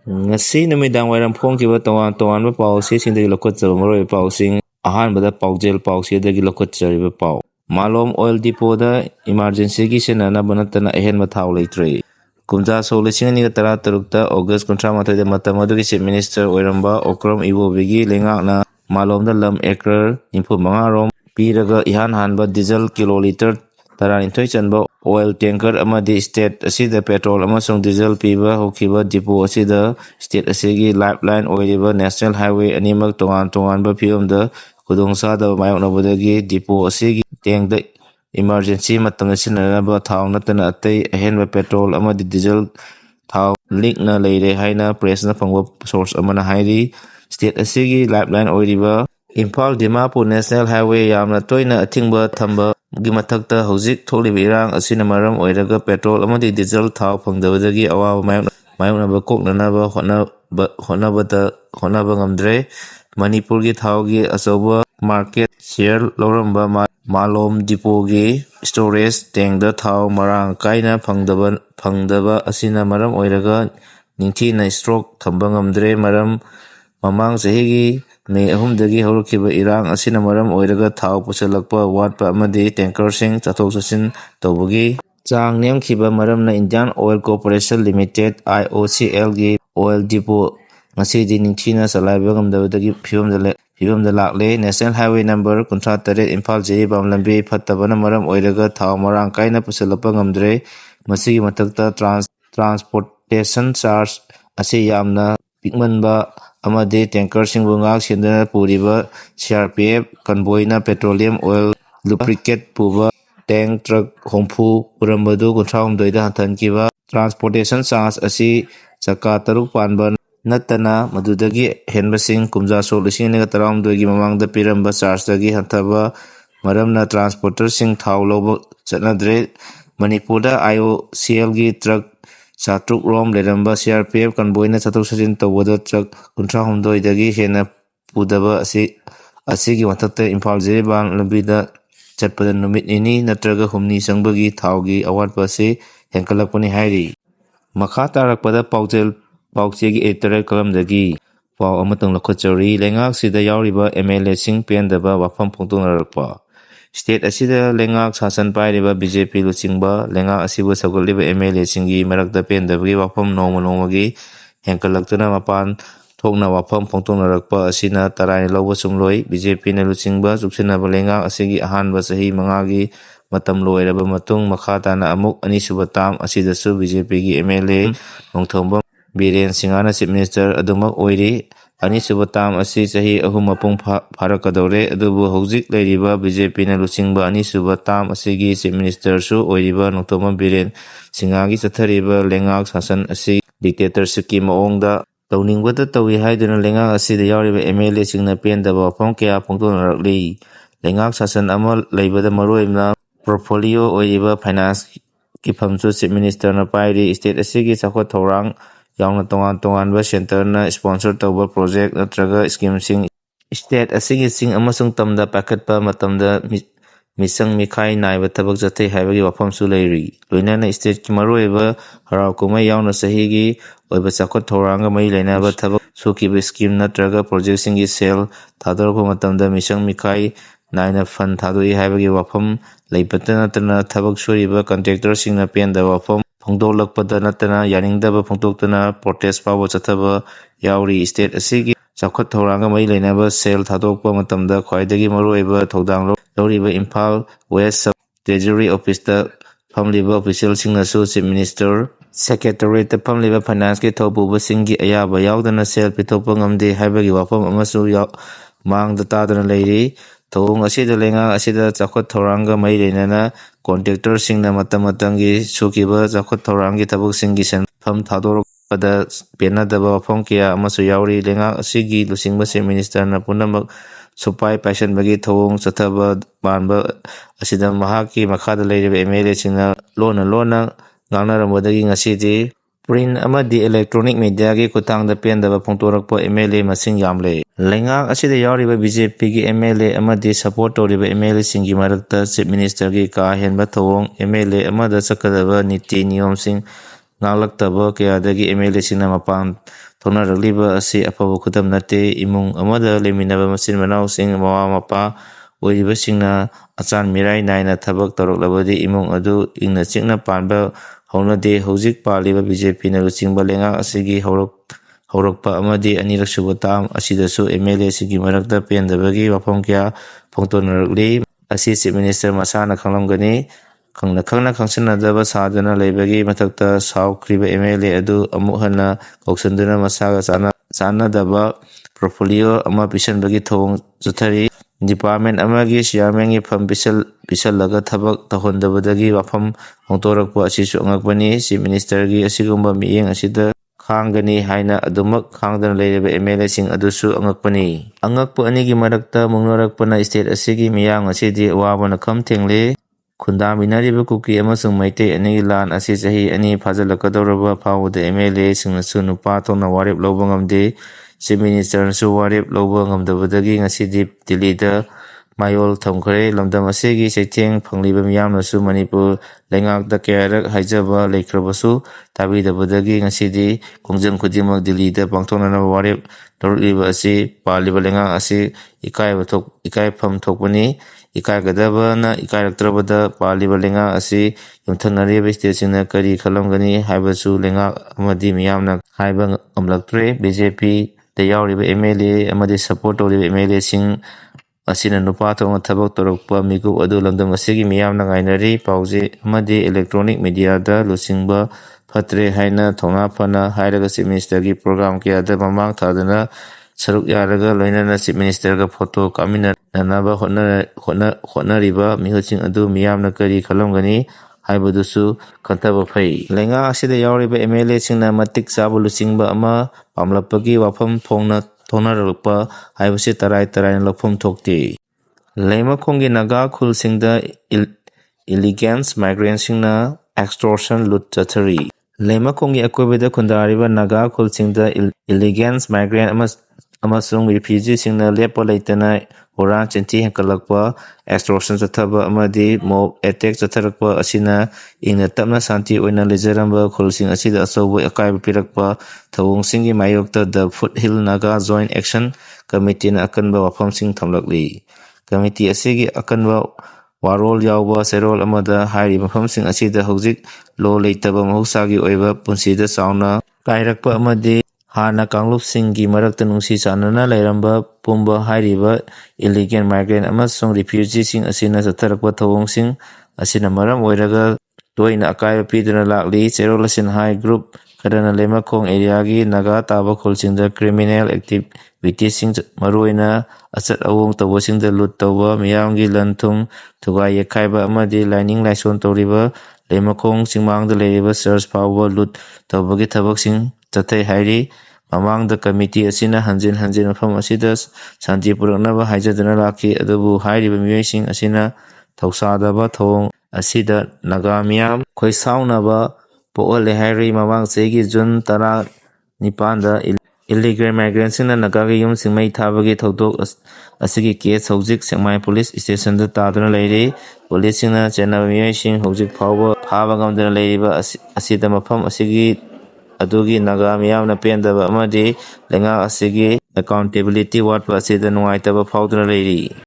Ngasi numidang wairam phongkiba towan pausisingdagi lokotjaba maroi pausing ahanbada paujel pausidagi lokotjariba pau. Malom Oil Depot da emergency gi senanaba natana ahenba thau leitre. Kumja so lising ani tara tarukta August 13 da matam adugi Chief Minister oiramba Okram Iwobigi lengakna malomda lam acre 95 rom piraga ihan hanba diesel kiloliter taranithoi chanba oil tanker amadi state asida petrol amasung diesel piba hokiba depot asida state asigi lifeline oiriba national highway animak tongan ba phiyomda khudongsa da mayoknabadagi depot asigi tengda emergency matam sinanaba thau natana atei ahenba petrol amadi diesel thau leak na leire haina press na phangwa source amana hairi state asigi lifeline oiriba Imphal Dimapur National Highway yamna toina athingba thamba gi mathakta hojik tholiba irang asina maram oiraga petrol amadi diesel thau phangdabadagi awawa mayoknaba koknanaba honaba ngamdre Manipur gi thau gi asoba market share loramba malom depot gi storage tank da thau marang kaina phangdaba asina maram oiraga ningthina stroke thamba ngamdre maram mamang sahigi May 3 haurukiba irang asina maram oiraga thau pusalakpa watpa amadi tankersing chathok chasin tawbagi chang nemkhiba maramna Indian Oil Corporation Limited IOCL gi oil depot ngasidi ningthina salaiba ngamdabadagi phibamda lakle National Highway number 38 Imphal Jiribam lambi phattabana maram oiraga thau marang kaina pusalakpa ngamdre masigi mathakta transportation charge asi yamna pikmanba amadi tankersingbu ngak sindana puriba CRPF convoy na petroleum oil lubricant puba tank truck hongphu purambadu 38 da hantankiba transportation charge asi chaka taruk panba natana madudagi henbasing kumja so lising ne taram dogi mamangda piramba charge dagi hantaba maramna transporter sing thau loba chanadre Manipurda IOCL gi truck Satruk rom leramba CRPF convoy na chathok chajin tawada truck 38 dagi hena pudaba asigi mathakta Imphal Jiribam lambida chatpada numit nini natraga humni changbagi thaugi awatpa se henkalakpani hairi makha tarakpada pauchegi editor kalamdagi pau amatang lakhotchari lengak sida yauriba MLA sing pendaba wafam phongtongnarakpa State asida lengak sasan pairiba BJP luchingba lengak asibu sagoliba MLA singi marakta pendabagi wafam nongmagi henkalaktura mapan thokna wafam phongtongnarakpa asina tarai lawba sungloi BJP na luchingba chuksinaba lengak asigi ahanba sahi mangagi matam loiraba matung makha tana amuk anisuba tam asidasu BJP gi MLA nongthomba Biren Singana Chief Minister adumak oiri Anisuba tam asi sahi ahum mapung pharakadore adubu hojik leiriba BJP na luchingba anisuba tam asigi Chief Minister su oiriba nongthoma Biren Singagi chathariba lengak sasan asi dictatorship ki maongda tawningbada tawi haiduna lengak asida yauriba MLA singna pendaba wafam kaya phongtongnarakli lengak sasan ama leibada maroimna portfolio oiriba finance ki phamchu Chief Minister na pairi state asigi chakwa thorang yauna tongan ba center na sponsor tawba project natraga scheme sing state asigi sing amasung tamda pakatpa matamda misang mikhai naiba thabak jathai haibagi wafam su leiri loinana state ki maroiba harau kumai yauna sahigi oiba chakot thoranga mai leinaba thabak sukiba scheme natraga project singi sel thadorpa matamda misang mikhai naina fund thadoi haibagi wafam leipata natana thabak suriba contractor singna penda wafam phongdolakpada natana yaningdaba phongtoktana protest pawa chathaba yauri state asigi chakhat thoranga mai leinaba sel thadokpa matamda khwaidagi maroiba thodang loriba Imphal West Sub Treasury Office da phamliba official singnasu Chief Minister Secretary ta phamliba finance ki thopuba singi ayaba yaudana sel pithopa ngamde haibagi wafam amasu mangda tadana leiri thong asida lenga asida chakhat thoranga mai leinana contractor singna matamatanggi sukiba chakhat thorangi thabak singi senpham thadorpada penadaba wafam kya amasu yauri lenga asigi lusingba Chief Minister na punamak supai passion bagi thong chathaba banba asida mahaki makhada leiriba MLA singna lona ngangnarambadagi ngasidi print amadi electronic media gi kutangda pendaba phongtorakpa MLA masing yamle lengak asida yauriba BJP gi MLA amadi support toriba MLA singi marakta Chief Minister gi ka henba thong MLA amada sakadaba niti niyom sing ngalaktaba kayadagi MLA singna mapan ꯊꯣꯛꯅꯔꯛꯂꯤꯕ ꯑꯁꯤ ꯑꯐꯕ ꯈꯨꯗꯝ ꯅꯠꯇꯦ꯫ ꯏꯃꯨꯡ ꯑꯃꯗ ꯂꯩꯃꯤꯟꯅꯕ ꯃꯆꯤꯟ-ꯃꯅꯥꯎꯁꯤꯡ, ꯃꯃꯥ-ꯃꯄꯥ ꯑꯣꯏꯔꯤꯕꯁꯤꯡꯅ ꯑꯆꯥꯟ-ꯃꯤꯔꯥꯏ ꯅꯥꯏꯅ ꯊꯕꯛ ꯇꯧꯔꯛꯂꯕꯗꯤ ꯏꯃꯨꯡ ꯑꯗꯨ ꯏꯪꯅ-ꯆꯤꯛꯅ ꯄꯥꯟꯕ ꯍꯧꯅꯗꯦ꯫ ꯍꯧꯖꯤꯛ ꯄꯥꯜꯂꯤꯕ ꯕꯤ.ꯖꯦ.ꯄꯤꯅ ꯂꯨꯆꯤꯡꯕ ꯂꯩꯉꯥꯛ ꯑꯁꯤꯒꯤ ꯍꯧꯔꯛꯄ ꯑꯃꯗꯤ ꯑꯅꯤꯔꯛꯁꯨꯕ ꯇꯥꯔꯝ ꯑꯁꯤꯗꯁꯨ ꯑꯦꯝ.ꯑꯦꯜ.ꯑꯦꯁꯤꯡꯒꯤ ꯃꯔꯛꯇ ꯄꯦꯟꯗꯕꯒꯤ ꯋꯥꯐꯝ ꯀꯌꯥ ꯐꯣꯡꯗꯣꯛꯅꯔꯛꯂꯤ꯫ ꯃꯁꯤ ꯆꯤꯐ ꯃꯤꯅꯤꯁꯇꯔ ꯃꯁꯥꯅ ꯈꯪꯂꯝꯒꯅꯤ꯫ ꯈꯪꯅ ꯈꯪꯁꯟꯅꯗꯕ ꯁꯥꯗꯨꯅ ꯂꯩꯕꯒꯤ ꯃꯊꯛꯇ ꯁꯥꯎꯈ꯭ꯔꯤꯕ ꯑꯦꯝ.ꯑꯦꯜ.ꯑꯦ ꯑꯗꯨ ꯑꯃꯨꯛ ꯍꯟꯅ ꯀꯧꯁꯤꯟꯗꯨꯅ ꯃꯁꯥꯒ ꯆꯥꯟꯅꯗꯕ ꯄꯣꯔꯠꯐꯣꯂꯤꯑꯣ ꯑꯃ ꯄꯤꯁꯤꯟꯕꯒꯤ ꯊꯧꯑꯣꯡ ꯆꯠꯊꯔꯤ꯫ ꯗꯤꯄꯥꯔꯠꯃꯦꯟꯠ ꯑꯃꯒꯤ ꯆꯦꯌꯥꯔꯃꯦꯟꯒꯤ ꯐꯝ ꯄꯤꯁꯜꯂꯒ ꯊꯕꯛ ꯇꯧꯍꯟꯗꯕꯗꯒꯤ ꯋꯥꯐꯝ ꯐꯣꯡꯗꯣꯔꯛꯄ ꯑꯁꯤꯁꯨ ꯑꯉꯛꯄꯅꯤ꯫ ꯆꯤꯐ ꯃꯤꯅꯤꯁꯇꯔꯒꯤ ꯑꯁꯤꯒꯨꯝꯕ ꯃꯤꯠꯌꯦꯡ ꯑꯁꯤꯗ ꯈꯥꯡꯒꯅꯤ ꯍꯥꯏꯅ ꯑꯗꯨꯃꯛ ꯈꯥꯡꯗꯅ ꯂꯩꯔꯤꯕ ꯑꯦꯝ.ꯑꯦꯜ.ꯑꯦꯁꯤꯡ ꯑꯗꯨꯁꯨ ꯑꯉꯛꯄꯅꯤ꯫ ꯑꯉꯛꯄ ꯑꯅꯤꯒꯤ ꯃꯔꯛꯇ ꯃꯨꯛꯅꯔꯛꯄꯅ ꯁ꯭ꯇꯦꯠ ꯑꯁꯤꯒꯤ ꯃꯤꯌꯥꯝ ꯉꯁꯤꯗꯤ ꯑꯋꯥꯕꯅ ꯈꯝ ꯊꯦꯡꯂꯦ꯫ ꯈꯨꯟꯗꯥꯃꯤꯟꯅꯔꯤꯕ ꯀꯨꯀꯤ ꯑꯃꯁꯨꯡ ꯃꯩꯇꯩ ꯑꯅꯤꯒꯤ ꯂꯥꯟ ꯑꯁꯤ ꯆꯍꯤ 2 ꯐꯥꯖꯤꯜꯂꯛꯀꯗꯧꯔꯕ ꯐꯥꯎꯕꯗ ꯑꯦꯝ.ꯑꯦꯜ.ꯑꯦꯁꯤꯡꯅꯁꯨ ꯅꯨꯄꯥ ꯊꯣꯛꯅ ꯋꯥꯔꯦꯞ ꯂꯧꯕ ꯉꯝꯗꯦ꯫ ꯆꯤꯐ ꯃꯤꯅꯤꯁꯇꯔꯅꯁꯨ ꯋꯥꯔꯦꯞ ꯂꯧꯕ ꯉꯝꯗꯕꯗꯒꯤ ꯉꯁꯤꯗꯤ ꯗꯤꯜꯂꯤꯗ ꯃꯥꯌꯣꯜ ꯊꯝꯈ꯭ꯔꯦ꯫ ꯂꯝꯗꯝ ꯑꯁꯤꯒꯤ ꯆꯩꯊꯦꯡ ꯐꯪꯂꯤꯕ ꯃꯤꯌꯥꯝꯅꯁꯨ ꯃꯅꯤꯄꯨꯔ ꯂꯩꯉꯥꯛꯇ ꯀꯌꯥꯔꯛ ꯍꯥꯏꯖꯕ ꯂꯩꯈ꯭ꯔꯕꯁꯨ ꯇꯥꯕꯤꯗꯕꯗꯒꯤ ꯉꯁꯤꯗꯤ ꯈꯣꯡꯖꯪ ꯈꯨꯗꯤꯡꯃꯛ ꯗꯤꯜꯂꯤꯗ ꯄꯥꯡꯊꯣꯛꯅꯅꯕ ꯋꯥꯔꯦꯞ ꯂꯧꯔꯛꯂꯤꯕ ꯑꯁꯤ ꯄꯥꯜꯂꯤꯕ ꯂꯩꯉꯥꯛ ꯑꯁꯤ ꯏꯀꯥꯏꯐꯝ ꯊꯣꯛꯄꯅꯤ꯫ ꯏꯀꯥꯏꯒꯗꯕꯅ ꯏꯀꯥꯏꯔꯛꯇ꯭ꯔꯕꯗ ꯄꯥꯜꯂꯤꯕ ꯂꯩꯉꯥꯛ ꯑꯁꯤ ꯌꯨꯝꯊꯪꯅꯔꯤꯕ ꯁ꯭ꯇꯦꯠꯁꯤꯡꯅ ꯀꯔꯤꯈꯜꯂꯝꯒꯅꯤ ꯍꯥꯏꯕꯁꯨ ꯂꯩꯉꯥꯛ ꯑꯃꯗꯤ ꯃꯤꯌꯥꯝꯅ ꯍꯥꯏꯕ ꯉꯝꯂꯛꯇ꯭ꯔꯦ꯫ ꯕꯤ.ꯖꯦ.ꯄꯤꯗ ꯌꯥꯎꯔꯤꯕ ꯑꯦꯝ.ꯑꯦꯜ.ꯑꯦ ꯑꯃꯗꯤ ꯁꯄꯣꯔꯠ ꯇꯧꯔꯤꯕ ꯑꯦꯝ.ꯑꯦꯜ.ꯑꯦꯁꯤꯡ ꯑꯁꯤꯅ ꯅꯨꯄꯥ ꯊꯣꯛꯅ ꯊꯕꯛ ꯇꯧꯔꯛꯄ ꯃꯤꯀꯨꯞ ꯑꯗꯨ ꯂꯝꯗꯝ ꯑꯁꯤꯒꯤ ꯃꯤꯌꯥꯝꯅ ꯉꯥꯏꯅꯔꯤ꯫ ꯄꯥꯎꯆꯦ ꯑꯃꯗꯤ ꯏꯂꯦꯛꯇ꯭ꯔꯣꯅꯤꯛ ꯃꯤꯗꯤꯌꯥꯗ ꯂꯨꯆꯤꯡꯕ ꯐꯠꯇ꯭ꯔꯦ ꯍꯥꯏꯅ ꯊꯧꯅꯥ ꯐꯅ ꯍꯥꯏꯔꯒ ꯆꯤꯐ ꯃꯤꯅꯤꯁꯇꯔꯒꯤ ꯄ꯭ꯔꯣꯒ꯭ꯔꯥꯝ ꯀꯌꯥꯗ ꯃꯃꯥꯡ ꯊꯥꯗꯨꯅ ꯁꯔꯨꯛ ꯌꯥꯔꯒ ꯂꯣꯏꯅꯅ ꯆꯤꯐ ꯃꯤꯅꯤꯁꯇꯔꯒ ꯐꯣꯇꯣ ꯀꯥꯞꯃꯤꯟꯅꯅꯕ ꯍꯣꯠꯅꯔꯤꯕ ꯃꯤꯍꯨꯠꯁꯤꯡ ꯑꯗꯨ ꯃꯤꯌꯥꯝꯅ ꯀꯔꯤ ꯈꯜꯂꯝꯒꯅꯤ ꯍꯥꯏꯕꯗꯨꯁꯨ ꯈꯟꯊꯕ ꯐꯩ꯫ ꯂꯩꯉꯥꯛ ꯑꯁꯤꯗ ꯌꯥꯎꯔꯤꯕ ꯑꯦꯝ.ꯑꯦꯜ.ꯑꯦꯁꯤꯡꯅ ꯃꯇꯤꯛ ꯆꯥꯕ ꯂꯨꯆꯤꯡꯕ ꯑꯃ ꯄꯥꯝꯂꯛꯄꯒꯤ ꯋꯥꯐꯝ ꯊꯣꯛꯅꯔꯛꯄ ꯍꯥꯏꯕꯁꯤ ꯇꯔꯥꯏ ꯇꯔꯥꯏꯅ ꯂꯧꯐꯝ ꯊꯣꯛꯇꯦ꯫ ꯂꯩꯃꯈꯣꯡꯒꯤ ꯅꯥꯒꯥ ꯈꯨꯜꯁꯤꯡꯗ ꯏꯂꯤꯒꯦꯟꯁ ꯃꯥꯏꯒ꯭ꯔꯦꯟꯠꯁꯤꯡꯅ ꯑꯦꯛꯁꯇꯣꯔꯁꯟ ꯂꯨꯠ ꯆꯠꯊꯔꯤ꯫ ꯂꯩꯃꯈꯣꯡꯒꯤ ꯑꯀꯣꯏꯕꯗ ꯈꯨꯟꯗꯥꯔꯤꯕ ꯅꯥꯒꯥ ꯈꯨꯜꯁꯤꯡꯗ ꯏꯂꯤꯒꯦꯟꯁ ꯃꯥꯏꯒ꯭ꯔꯦꯟꯠ ꯑꯃꯁꯨꯡ ꯔꯤꯐ꯭ꯌꯨꯖꯤꯁꯤꯡꯅ ꯂꯦꯞꯄ ꯂꯩꯇꯅ ꯍꯨꯔꯥꯟ ꯆꯤꯟꯊꯤ ꯍꯦꯟꯒꯠꯂꯛꯄ, ꯑꯦꯛꯁꯇꯣꯔꯁꯟ ꯆꯠꯊꯕ ꯑꯃꯗꯤ ꯃꯣꯕ ꯑꯦꯇꯦꯛ ꯆꯠꯊꯔꯛꯄ ꯑꯁꯤꯅ ꯏꯪꯅ ꯇꯞꯅ ꯁꯥꯟꯇꯤ ꯑꯣꯏꯅ ꯂꯩꯖꯔꯝꯕ ꯈꯨꯜꯁꯤꯡ ꯑꯁꯤꯗ ꯑꯆꯧꯕ ꯑꯀꯥꯏꯕ ꯄꯤꯔꯛꯄ ꯊꯧꯑꯣꯡꯁꯤꯡꯒꯤ ꯃꯥꯌꯣꯛꯇ ꯗ ꯐꯨꯠꯍꯤꯜ ꯅꯥꯒꯥ ꯖꯣꯏꯟꯠ ꯑꯦꯛꯁꯟ ꯀꯃꯤꯇꯤꯅ ꯑꯀꯟꯕ ꯋꯥꯐꯝꯁꯤꯡ ꯊꯝꯂꯛꯂꯤ꯫ ꯀꯃꯤꯇꯤ ꯑꯁꯤꯒꯤ ꯑꯀꯟꯕ ꯋꯥꯔꯣꯜ ꯌꯥꯎꯕ ꯆꯦꯔꯣꯜ ꯑꯃꯗ ꯍꯥꯏꯔꯤꯕ ꯃꯐꯝꯁꯤꯡ ꯑꯁꯤꯗ ꯍꯧꯖꯤꯛ ꯂꯣ ꯂꯩꯇꯕ, ꯃꯍꯧꯁꯥꯒꯤ ꯑꯣꯏꯕ ꯄꯨꯟꯁꯤꯗ ꯆꯥꯎꯅ ꯀꯥꯏꯔꯛꯄ ꯑꯃꯗꯤ ꯍꯥꯟꯅ ꯀꯥꯡꯂꯨꯞꯁꯤꯡꯒꯤ ꯃꯔꯛꯇ ꯅꯨꯡꯁꯤ ꯆꯥꯟꯅꯅ ꯂꯩꯔꯝꯕ ꯄꯨꯝꯕ ꯍꯥꯏꯔꯤꯕ ꯏꯂꯤꯒꯦꯟ ꯃꯥꯏꯒ꯭ꯔꯦꯟꯠ ꯑꯃꯁꯨꯡ ꯔꯤꯐ꯭ꯌꯨꯖꯤꯁꯤꯡ ꯑꯁꯤꯅ ꯆꯠꯊꯔꯛꯄ ꯊꯧꯑꯣꯡꯁꯤꯡ ꯑꯁꯤꯅ ꯃꯔꯝ ꯑꯣꯏꯔꯒ ꯇꯣꯏꯅ ꯑꯀꯥꯏꯕ ꯄꯤꯗꯨꯅ ꯂꯥꯛꯂꯤ꯫ ꯆꯦꯔꯣꯜ ꯑꯁꯤꯅ ꯍꯥꯏ ꯒ꯭ꯔꯨꯞ ꯈꯔꯅ ꯂꯩꯃꯈꯣꯡ ꯑꯦꯔꯤꯌꯥꯒꯤ ꯅꯥꯒꯥ ꯇꯥꯕ ꯈꯨꯜꯁꯤꯡꯗ ꯀ꯭ꯔꯤꯃꯤꯅꯦꯜ ꯑꯦꯛꯇꯤꯚꯤꯇꯤꯁꯤꯡ ꯃꯔꯨꯑꯣꯏꯅ ꯑꯆꯠ-ꯑꯋꯣꯡ ꯇꯧꯕꯁꯤꯡꯗ ꯂꯨꯠ ꯇꯧꯕ, ꯃꯤꯌꯥꯝꯒꯤ ꯂꯟ-ꯊꯨꯝ ꯊꯨꯒꯥꯏ-ꯌꯩꯈꯥꯏꯕ ꯑꯃꯗꯤ ꯂꯥꯏꯅꯤꯡ-ꯂꯥꯏꯁꯣꯟ ꯇꯧꯔꯤꯕ ꯂꯩꯃꯈꯣꯡ ꯆꯤꯡꯃꯥꯡꯗ ꯂꯩꯔꯤꯕ ꯆꯔꯆ ꯐꯥꯎꯕ ꯂꯨꯠ ꯇꯧꯕꯒꯤ ꯊꯕꯛꯁꯤꯡ ꯆꯠꯊꯩ ꯍꯥꯏꯔꯤ꯫ ꯃꯃꯥꯡꯗ ꯀꯃꯤꯇꯤ ꯑꯁꯤꯅ ꯍꯟꯖꯤꯟ ꯍꯟꯖꯤꯟ ꯃꯐꯝ ꯑꯁꯤꯗ ꯁꯥꯟꯇꯤ ꯄꯨꯔꯛꯅꯕ ꯍꯥꯏꯖꯗꯨꯅ ꯂꯥꯛꯈꯤ꯫ ꯑꯗꯨꯕꯨ ꯍꯥꯏꯔꯤꯕ ꯃꯤꯑꯣꯏꯁꯤꯡ ꯑꯁꯤꯅ ꯊꯧꯁꯥꯗꯕ ꯊꯧꯑꯣꯡ ꯑꯁꯤꯗ ꯅꯥꯒꯥ ꯃꯤꯌꯥꯝ ꯈꯣꯏꯁꯥꯎꯅꯕ ꯄꯣꯛꯍꯜꯂꯦ ꯍꯥꯏꯔꯤ꯫ ꯃꯃꯥꯡ ꯆꯍꯤꯒꯤ ꯖꯨꯟ 19ꯗ ꯏꯂꯤꯒꯦꯟ ꯃꯥꯏꯒ꯭ꯔꯦꯟꯠꯁꯤꯡꯅ ꯅꯥꯒꯥꯒꯤ ꯌꯨꯝꯁꯤꯡ ꯃꯩ ꯊꯥꯕꯒꯤ ꯊꯧꯗꯣꯛ ꯑꯁꯤꯒꯤ ꯀꯦꯁ ꯍꯧꯖꯤꯛ ꯁꯦꯛꯃꯥꯏ ꯄꯨꯂꯤꯁ ꯁ꯭ꯇꯦꯁꯟꯗ ꯇꯥꯗꯨꯅ ꯂꯩꯔꯤ꯫ ꯄꯨꯂꯤꯁꯁꯤꯡꯅ ꯆꯦꯟꯅꯕ ꯃꯤꯑꯣꯏꯁꯤꯡ ꯍꯧꯖꯤꯛ ꯐꯥꯎꯕ ꯐꯥꯕ ꯉꯝꯗꯅ ꯂꯩꯔꯤꯕ ꯑꯁꯤꯗ ꯃꯐꯝ ꯑꯗꯨꯒꯤ ꯅꯥꯒꯥ ꯃꯤꯌꯥꯝꯅ ꯄꯦꯟꯗꯕ ꯑꯃꯗꯤ ꯂꯩꯉꯥꯛ ꯑꯁꯤꯒꯤ ꯑꯦꯀꯥꯎꯟꯇꯦꯕꯤꯂꯤꯇꯤ ꯋꯥꯠꯄ ꯑꯁꯤꯗ ꯅꯨꯡꯉꯥꯏꯇꯕ ꯐꯥꯎꯗꯨꯅ ꯂꯩꯔꯤ꯫